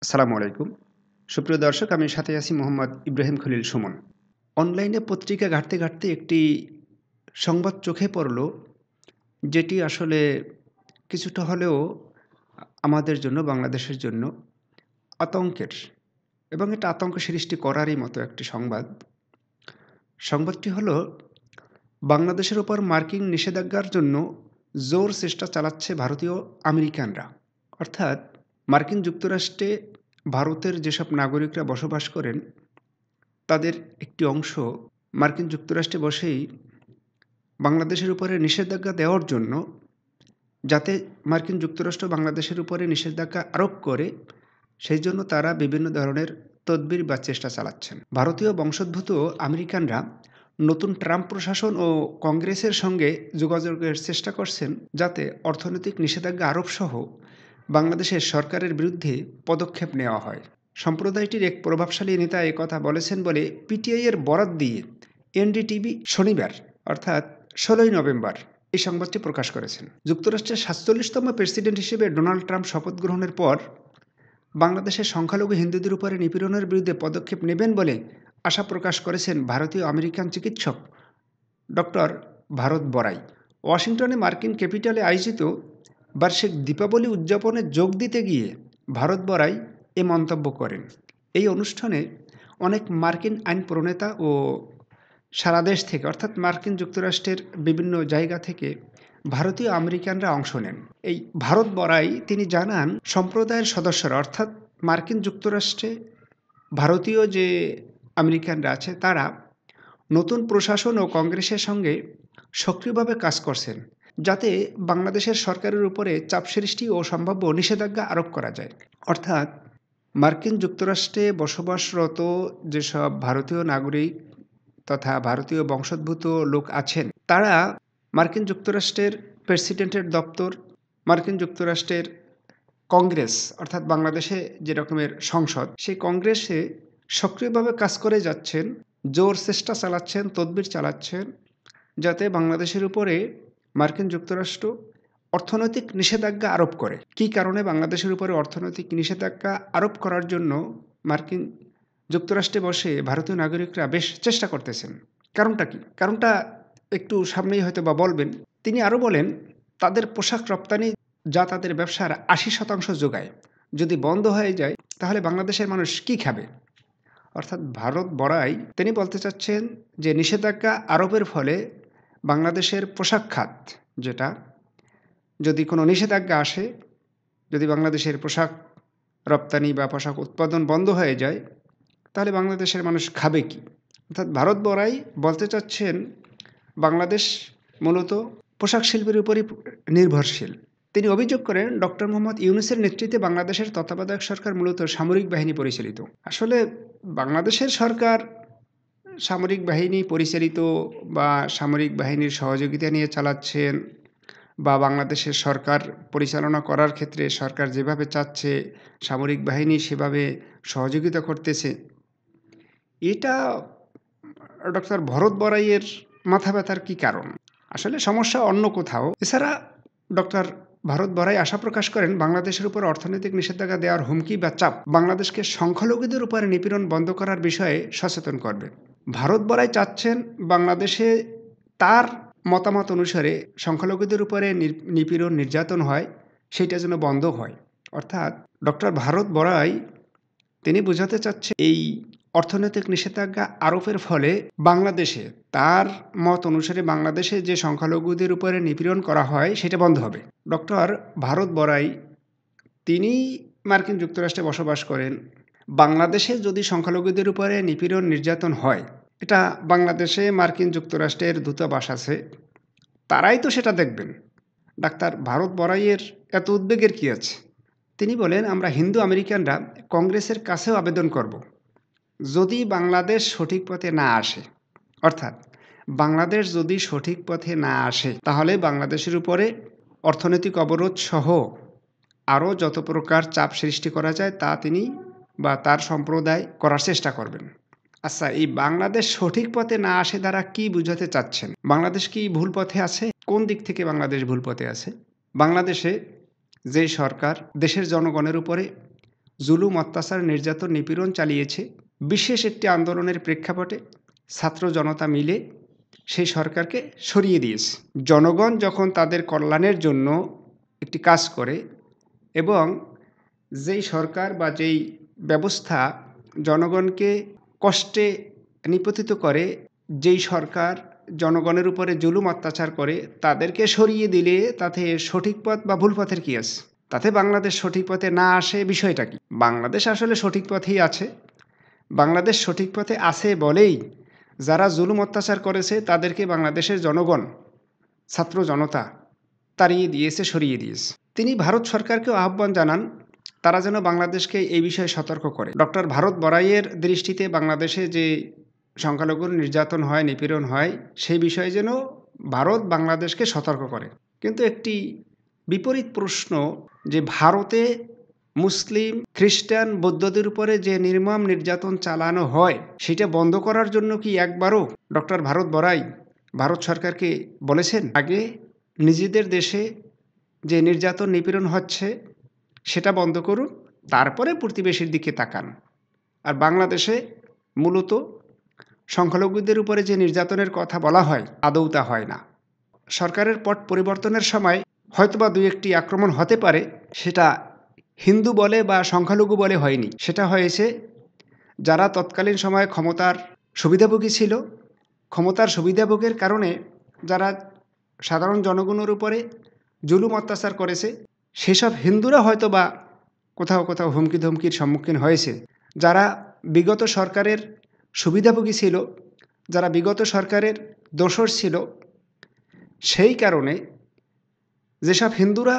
আসসালামু আলাইকুম। সুপ্রিয় দর্শক, আমি সাথে আছি মোহাম্মদ ইব্রাহিম খলিল সুমন। অনলাইনে পত্রিকা ঘাঁটতে একটি সংবাদ চোখে পড়ল, যেটি আসলে কিছুটা হলেও আমাদের জন্য, বাংলাদেশের জন্য আতঙ্কের, এবং এটা আতঙ্ক সৃষ্টি করারই মতো একটি সংবাদ। সংবাদটি হলো, বাংলাদেশের উপর মার্কিন নিষেধাজ্ঞার জন্য জোর চেষ্টা চালাচ্ছে ভারতীয় আমেরিকানরা। অর্থাৎ মার্কিন যুক্তরাষ্ট্রে ভারতের যেসব নাগরিকরা বসবাস করেন, তাদের একটি অংশ মার্কিন যুক্তরাষ্ট্রে বসেই বাংলাদেশের উপরে নিষেধাজ্ঞা দেওয়ার জন্য, যাতে মার্কিন যুক্তরাষ্ট্র বাংলাদেশের উপরে নিষেধাজ্ঞা আরোপ করে, সেই জন্য তারা বিভিন্ন ধরনের তদবির বা চেষ্টা চালাচ্ছেন। ভারতীয় বংশোদ্ভূত আমেরিকানরা নতুন ট্রাম্প প্রশাসন ও কংগ্রেসের সঙ্গে যোগাযোগের চেষ্টা করছেন, যাতে অর্থনৈতিক নিষেধাজ্ঞা আরোপ সহ বাংলাদেশের সরকারের বিরুদ্ধে পদক্ষেপ নেওয়া হয়। সম্প্রদায়টির এক প্রভাবশালী নেতা একথা বলেছেন বলে পিটিআই এর বরাত দিয়ে এনডিটিভি শনিবার অর্থাৎ ১৬ই নভেম্বর এই সংবাদটি প্রকাশ করেছেন। যুক্তরাষ্ট্রের ৪৭তম প্রেসিডেন্ট হিসেবে ডোনাল্ড ট্রাম্প শপথ গ্রহণের পর বাংলাদেশের সংখ্যালঘু হিন্দুদের উপরে নিপীড়নের বিরুদ্ধে পদক্ষেপ নেবেন বলে আশা প্রকাশ করেছেন ভারতীয় আমেরিকান চিকিৎসক ডক্টর ভারত বড়াই। ওয়াশিংটনে মার্কিন ক্যাপিটালে আয়োজিত বার্ষিক দীপাবলি উদযাপনে যোগ দিতে গিয়ে ভারত বড়াই এ মন্তব্য করেন। এই অনুষ্ঠানে অনেক মার্কিন আইন প্রণেতা ও সারা দেশ থেকে, অর্থাৎ মার্কিন যুক্তরাষ্ট্রের বিভিন্ন জায়গা থেকে ভারতীয় আমেরিকানরা অংশ নেন। এই ভারত বড়াই তিনি জানান, সম্প্রদায়ের সদস্যরা অর্থাৎ মার্কিন যুক্তরাষ্ট্রে ভারতীয় যে আমেরিকানরা আছে, তারা নতুন প্রশাসন ও কংগ্রেসের সঙ্গে সক্রিয়ভাবে কাজ করছেন, যাতে বাংলাদেশের সরকারের উপরে চাপ সৃষ্টি ও সম্ভাব্য নিষেধাজ্ঞা আরোপ করা যায়। অর্থাৎ মার্কিন যুক্তরাষ্ট্রে বসবাসরত যেসব ভারতীয় নাগরিক তথা ভারতীয় বংশোদ্ভূত লোক আছেন, তারা মার্কিন যুক্তরাষ্ট্রের প্রেসিডেন্টের দপ্তর, মার্কিন যুক্তরাষ্ট্রের কংগ্রেস অর্থাৎ বাংলাদেশে যে রকমের সংসদ, সেই কংগ্রেসে সক্রিয়ভাবে কাজ করে যাচ্ছেন, জোর চেষ্টা চালাচ্ছেন, তদবির চালাচ্ছেন, যাতে বাংলাদেশের উপরে মার্কিন যুক্তরাষ্ট্র অর্থনৈতিক নিষেধাজ্ঞা আরোপ করে। কী কারণে বাংলাদেশের উপরে অর্থনৈতিক নিষেধাজ্ঞা আরোপ করার জন্য মার্কিন যুক্তরাষ্ট্রে বসে ভারতীয় নাগরিকরা বেশ চেষ্টা করতেছেন? কারণটা কি? কারণটা একটু সামনেই হয়তো বা বলবেন। তিনি আরও বলেন, তাদের পোশাক রপ্তানি যা তাদের ব্যবসার ৮০% যোগায়, যদি বন্ধ হয়ে যায়, তাহলে বাংলাদেশের মানুষ কী খাবে? অর্থাৎ ভারত বড়াই তিনি বলতে চাচ্ছেন যে নিষেধাজ্ঞা আরোপের ফলে বাংলাদেশের পোশাক খাত, যেটা যদি কোনো নিষেধাজ্ঞা আসে, যদি বাংলাদেশের পোশাক রপ্তানি বা পোশাক উৎপাদন বন্ধ হয়ে যায়, তাহলে বাংলাদেশের মানুষ খাবে কি? অর্থাৎ ভারত বড়াই বলতে চাচ্ছেন, বাংলাদেশ মূলত পোশাক শিল্পের উপরই নির্ভরশীল। তিনি অভিযোগ করেন, ডক্টর মোহাম্মদ ইউনূসের নেতৃত্বে বাংলাদেশের তত্ত্বাবধায়ক সরকার মূলত সামরিক বাহিনী পরিচালিত। আসলে বাংলাদেশের সরকার সামরিক বাহিনী পরিচালিত বা সামরিক বাহিনীর সহযোগিতা নিয়ে চালাচ্ছেন, বা বাংলাদেশের সরকার পরিচালনা করার ক্ষেত্রে সরকার যেভাবে চাচ্ছে সামরিক বাহিনী সেভাবে সহযোগিতা করতেছে, এটা ডক্টর ভরত বড়াইয়ের মাথা ব্যথার কী কারণ? আসলে সমস্যা অন্য কোথাও। এছাড়া ডক্টর ভারত বড়াই আশা প্রকাশ করেন, বাংলাদেশের উপর অর্থনৈতিক নিষেধাজ্ঞা দেওয়ার হুমকি বা চাপ বাংলাদেশকে সংখ্যালঘুদের উপরে নিপীড়ন বন্ধ করার বিষয়ে সচেতন করবে। ভারত বড়াই চাচ্ছেন বাংলাদেশে তার মতামত অনুসারে সংখ্যালঘুদের উপরে নিপীড়ন নির্যাতন হয়, সেটা যেন বন্ধ হয়। অর্থাৎ ডক্টর ভারত বড়াই তিনি বোঝাতে চাচ্ছে, এই অর্থনৈতিক নিষেধাজ্ঞা আরোপের ফলে বাংলাদেশে তার মত অনুসারে বাংলাদেশে যে সংখ্যালঘুদের উপরে নিপীড়ন করা হয় সেটা বন্ধ হবে। ডক্টর ভারত বড়াই তিনি মার্কিন যুক্তরাষ্ট্রে বসবাস করেন। বাংলাদেশে যদি সংখ্যালঘুদের উপরে নিপীড়ন নির্যাতন হয়, এটা বাংলাদেশে মার্কিন যুক্তরাষ্ট্রের দূতাবাস আছে, তারাই তো সেটা দেখবেন। ডাক্তার ভারত বড়াইয়ের এত উদ্বেগের কী আছে? তিনি বলেন, আমরা হিন্দু আমেরিকানরা কংগ্রেসের কাছেও আবেদন করব, যদি বাংলাদেশ সঠিক পথে না আসে, অর্থাৎ বাংলাদেশ যদি সঠিক পথে না আসে, তাহলে বাংলাদেশের উপরে অর্থনৈতিক অবরোধ সহ আরও যত প্রকার চাপ সৃষ্টি করা যায় তা তিনি বা তার সম্প্রদায় করার চেষ্টা করবেন। আচ্ছা, এই বাংলাদেশ সঠিক পথে না আসে দ্বারা কি বুঝাতে চাচ্ছেন? বাংলাদেশ কি ভুল পথে আছে? কোন দিক থেকে বাংলাদেশ ভুল পথে আছে? বাংলাদেশে যে সরকার দেশের জনগণের উপরে জুলুম, অত্যাচার, নির্যাতন, নিপীড়ন চালিয়েছে। বিশেষ একটি আন্দোলনের প্রেক্ষাপটে ছাত্র জনতা মিলে সেই সরকারকে সরিয়ে দিয়েছে। জনগণ যখন তাদের কল্যাণের জন্য একটি কাজ করে এবং যেই সরকার বা যেই ব্যবস্থা জনগণকে কষ্টে নিপতিত করে, যেই সরকার জনগণের উপরে জুলুম অত্যাচার করে, তাদেরকে সরিয়ে দিলে তাতে সঠিক পথ বা ভুল পথের কি আছে? তাতে বাংলাদেশ সঠিক পথে না আসে বিষয়টা কি? বাংলাদেশ আসলে সঠিক পথেই আছে। বাংলাদেশ সঠিক পথে আছে বলেই যারা জুলুম অত্যাচার করেছে তাদেরকে বাংলাদেশের জনগণ, ছাত্র জনতা তাড়িয়ে দিয়েছে, সরিয়ে দিয়েছে। তিনি ভারত সরকারকেও আহ্বান জানান তারা যেন বাংলাদেশকে এই বিষয়ে সতর্ক করে। ডক্টর ভারত বড়াইয়ের দৃষ্টিতে বাংলাদেশে যে সংখ্যালঘুর নির্যাতন হয়, নিপীড়ন হয়, সেই বিষয়ে যেন ভারত বাংলাদেশকে সতর্ক করে। কিন্তু একটি বিপরীত প্রশ্ন যে ভারতে মুসলিম, খ্রিস্টান, বৌদ্ধদের উপরে যে নির্মম নির্যাতন চালানো হয় সেটা বন্ধ করার জন্য কি একবারও ডক্টর ভারত বড়াই ভারত সরকারকে বলেছেন আগে নিজেদের দেশে যে নির্যাতন নিপীড়ন হচ্ছে সেটা বন্ধ করুন, তারপরে প্রতিবেশীর দিকে তাকান। আর বাংলাদেশে মূলত সংখ্যালঘুদের উপরে যে নির্যাতনের কথা বলা হয় আদৌ তা হয় না। সরকারের পট পরিবর্তনের সময় হয়তোবা দুই একটি আক্রমণ হতে পারে, সেটা হিন্দু বলে বা সংখ্যালঘু বলে হয়নি। সেটা হয়েছে যারা তৎকালীন সময়ে ক্ষমতার সুবিধাভোগী ছিল, ক্ষমতার সুবিধাভোগের কারণে যারা সাধারণ জনগণের উপরে জুলুম অত্যাচার করেছে সেসব হিন্দুরা হয়তোবা কোথাও কোথাও হুমকি ধমকির সম্মুখীন হয়েছে। যারা বিগত সরকারের সুবিধাভোগী ছিল, যারা বিগত সরকারের দোসর ছিল, সেই কারণে যেসব হিন্দুরা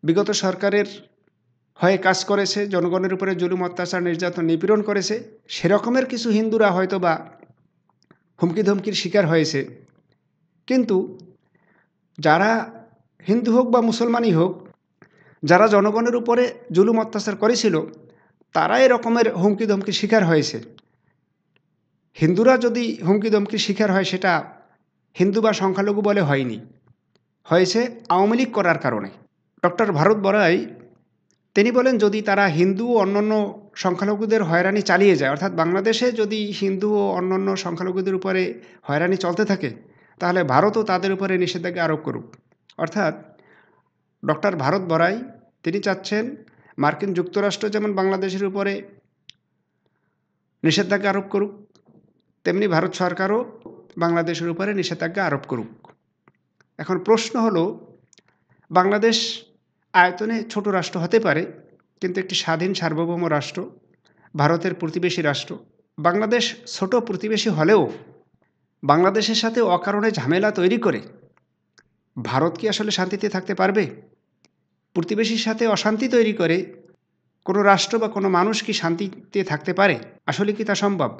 বিগত সরকারের হয়ে কাজ করেছে, জনগণের উপরে জুলুম অত্যাচার নির্যাতন নিপীড়ন করেছে, সেরকমের কিছু হিন্দুরা হয়তোবা হুমকি ধমকির শিকার হয়েছে। কিন্তু যারা হিন্দু হোক বা মুসলমানই হোক, যারা জনগণের উপরে জুলুম অত্যাচার করেছিল তারা এরকমের হুমকি ধমকির শিকার হয়েছে। হিন্দুরা যদি হুমকি ধমকির শিকার হয় সেটা হিন্দু বা সংখ্যালঘু বলে হয়নি, হয়েছে আওয়ামী লীগ করার কারণে। ডক্টর ভারত বড়াই তিনি বলেন যদি তারা হিন্দু ও অন্যান্য সংখ্যালঘুদের হয়রানি চালিয়ে যায়, অর্থাৎ বাংলাদেশে যদি হিন্দু ও অন্যান্য সংখ্যালঘুদের উপরে হয়রানি চলতে থাকে তাহলে ভারতও তাদের উপরে নিষেধাজ্ঞা আরোপ করুক। অর্থাৎ ডক্টর ভারত বড়াই তিনি চাচ্ছেন মার্কিন যুক্তরাষ্ট্র যেমন বাংলাদেশের উপরে নিষেধাজ্ঞা আরোপ করুক, তেমনি ভারত সরকারও বাংলাদেশের উপরে নিষেধাজ্ঞা আরোপ করুক। এখন প্রশ্ন হলো, বাংলাদেশ আয়তনে ছোট রাষ্ট্র হতে পারে কিন্তু একটি স্বাধীন সার্বভৌম রাষ্ট্র, ভারতের প্রতিবেশী রাষ্ট্র। বাংলাদেশ ছোট প্রতিবেশী হলেও বাংলাদেশের সাথে অকারণে ঝামেলা তৈরি করে ভারত কি আসলে শান্তিতে থাকতে পারবে? প্রতিবেশীর সাথে অশান্তি তৈরি করে কোনো রাষ্ট্র বা কোনো মানুষ কি শান্তিতে থাকতে পারে? আসলে কি তা সম্ভব?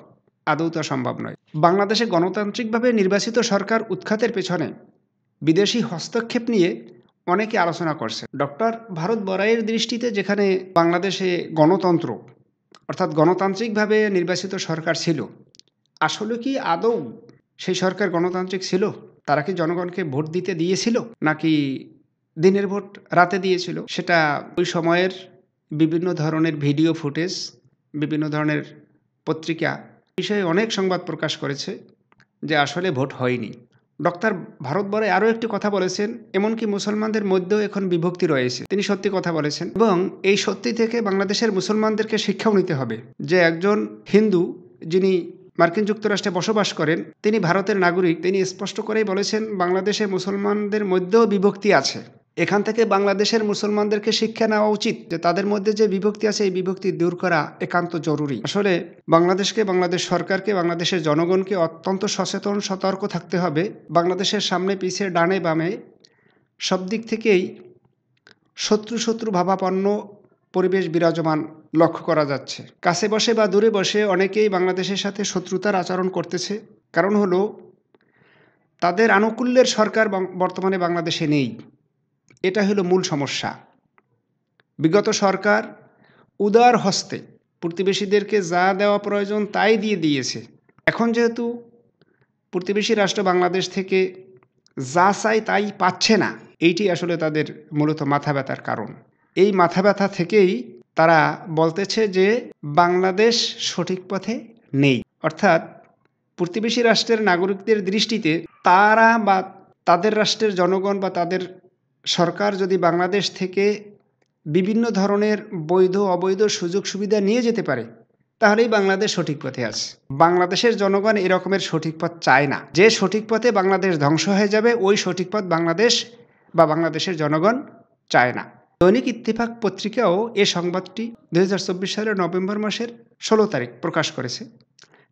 আদৌ তা সম্ভব নয়। বাংলাদেশে গণতান্ত্রিকভাবে নির্বাচিত সরকার উৎখাতের পেছনে বিদেশি হস্তক্ষেপ নিয়ে অনেকে আলোচনা করছে। ডক্টর ভারত বড়াইয়ের দৃষ্টিতে যেখানে বাংলাদেশে গণতন্ত্র অর্থাৎ গণতান্ত্রিকভাবে নির্বাচিত সরকার ছিল, আসলে কি আদৌ সেই সরকার গণতান্ত্রিক ছিল? তারা কি জনগণকে ভোট দিতে দিয়েছিল, নাকি দিনের ভোট রাতে দিয়েছিল? সেটা ওই সময়ের বিভিন্ন ধরনের ভিডিও ফুটেজ, বিভিন্ন ধরনের পত্রিকা বিষয়ে অনেক সংবাদ প্রকাশ করেছে যে আসলে ভোট হয়নি। ডক্টর ভারত বড়াই আরও একটি কথা বলেছেন, এমনকি মুসলমানদের মধ্যেও এখন বিভক্তি রয়েছে। তিনি সত্যি কথা বলেছেন এবং এই সত্যি থেকে বাংলাদেশের মুসলমানদেরকে শিক্ষাও নিতে হবে যে একজন হিন্দু যিনি মার্কিন যুক্তরাষ্ট্রে বসবাস করেন, তিনি ভারতের নাগরিক, তিনি স্পষ্ট করেই বলেছেন বাংলাদেশে মুসলমানদের মধ্যেও বিভক্তি আছে। এখান থেকে বাংলাদেশের মুসলমানদেরকে শিক্ষা নেওয়া উচিত যে তাদের মধ্যে যে বিভক্তি আছে এই বিভক্তি দূর করা একান্ত জরুরি। আসলে বাংলাদেশকে, বাংলাদেশ সরকারকে, বাংলাদেশের জনগণকে অত্যন্ত সচেতন, সতর্ক থাকতে হবে। বাংলাদেশের সামনে পিছে ডানে বামে সব দিক থেকেই শত্রু ভাবাপন্ন পরিবেশ বিরাজমান লক্ষ্য করা যাচ্ছে। কাছে বসে বা দূরে বসে অনেকেই বাংলাদেশের সাথে শত্রুতার আচরণ করতেছে। কারণ হলো তাদের আনুকূল্যের সরকার বর্তমানে বাংলাদেশে নেই। এটা হলো মূল সমস্যা। বিগত সরকার উদার হস্তে প্রতিবেশীদেরকে যা দেওয়া প্রয়োজন তাই দিয়ে দিয়েছে। এখন যেহেতু প্রতিবেশী রাষ্ট্র বাংলাদেশ থেকে যা চাই তাই পাচ্ছে না, এইটি আসলে তাদের মূলত মাথা ব্যথার কারণ। এই মাথা ব্যথা থেকেই তারা বলতেছে যে বাংলাদেশ সঠিক পথে নেই। অর্থাৎ প্রতিবেশী রাষ্ট্রের নাগরিকদের দৃষ্টিতে তারা বা তাদের রাষ্ট্রের জনগণ বা তাদের সরকার যদি বাংলাদেশ থেকে বিভিন্ন ধরনের বৈধ অবৈধ সুযোগ সুবিধা নিয়ে যেতে পারে, তাহলেই বাংলাদেশ সঠিক পথে আছে। বাংলাদেশের জনগণ এ রকমের সঠিক পথ চায় না। যে সঠিক পথে বাংলাদেশ ধ্বংস হয়ে যাবে, ওই সঠিক পথ বাংলাদেশ বা বাংলাদেশের জনগণ চায় না। দৈনিক ইত্তেফাক পত্রিকাও এ সংবাদটি 2024 সালের নভেম্বর মাসের 16 তারিখ প্রকাশ করেছে।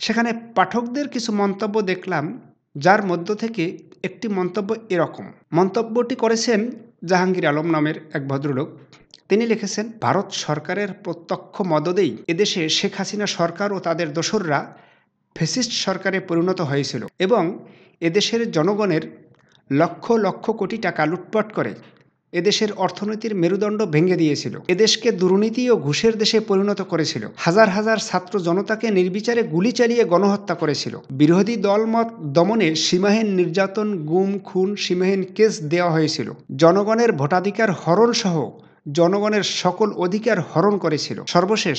সেখানে পাঠকদের কিছু মন্তব্য দেখলাম, যার মধ্য থেকে একটি মন্তব্য এরকম। মন্তব্যটি করেছেন জাহাঙ্গীর আলম নামের এক ভদ্রলোক। তিনি লিখেছেন, ভারত সরকারের প্রত্যক্ষ মদদেই এদেশে শেখ হাসিনা সরকার ও তাদের দোসররা ফ্যাসিস্ট সরকারে পরিণত হয়েছিল এবং এদেশের জনগণের লক্ষ লক্ষ কোটি টাকা লুটপাট করে এদেশের অর্থনীতির মেরুদণ্ড ভেঙে দিয়েছিল। এদেশকে দুর্নীতি ও ঘুষের দেশে পরিণত করেছিল। হাজার হাজার ছাত্র জনতাকে নির্বিচারে গুলি চালিয়ে গণহত্যা করেছিল। বিরোধী দলমত দমনে সীমাহীন নির্যাতন, গুম, খুন, সীমাহীন কেস দেওয়া হয়েছিল। জনগণের ভোটাধিকার হরণ সহ জনগণের সকল অধিকার হরণ করেছিল। সর্বশেষ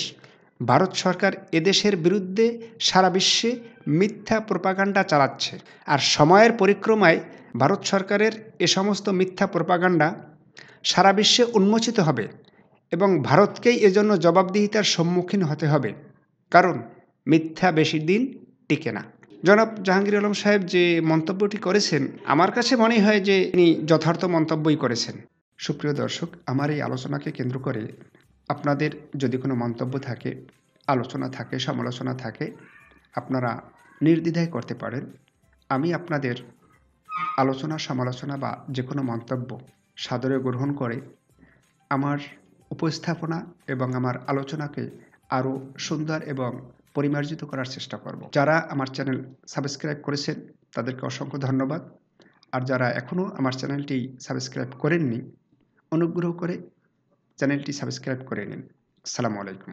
ভারত সরকার এদেশের বিরুদ্ধে সারা বিশ্বে মিথ্যা প্রোপাগান্ডা চালাচ্ছে। আর সময়ের পরিক্রমায় ভারত সরকারের এ সমস্ত মিথ্যা প্রোপাগান্ডা সারা বিশ্বে উন্মোচিত হবে এবং ভারতকেই এজন্য জবাবদিহিতার সম্মুখীন হতে হবে, কারণ মিথ্যা বেশি দিন টিকে না। জনাব জাহাঙ্গীর আলম সাহেব যে মন্তব্যটি করেছেন, আমার কাছে মনে হয় যে তিনি যথার্থ মন্তব্যই করেছেন। সুপ্রিয় দর্শক, আমার এই আলোচনাকে কেন্দ্র করে আপনাদের যদি কোনো মন্তব্য থাকে, আলোচনা থাকে, সমালোচনা থাকে, আপনারা নির্দ্বিধায় করতে পারেন। আমি আপনাদের আলোচনা, সমালোচনা বা যে কোনো মন্তব্য সাদরে গ্রহণ করে আমার উপস্থাপনা এবং আমার আলোচনাকে আরও সুন্দর এবং পরিমার্জিত করার চেষ্টা করব। যারা আমার চ্যানেল সাবস্ক্রাইব করেছেন তাদেরকে অসংখ্য ধন্যবাদ। আর যারা এখনও আমার চ্যানেলটি সাবস্ক্রাইব করেননি, অনুগ্রহ করে চ্যানেলটি সাবস্ক্রাইব করে নিন। আসসালামু আলাইকুম।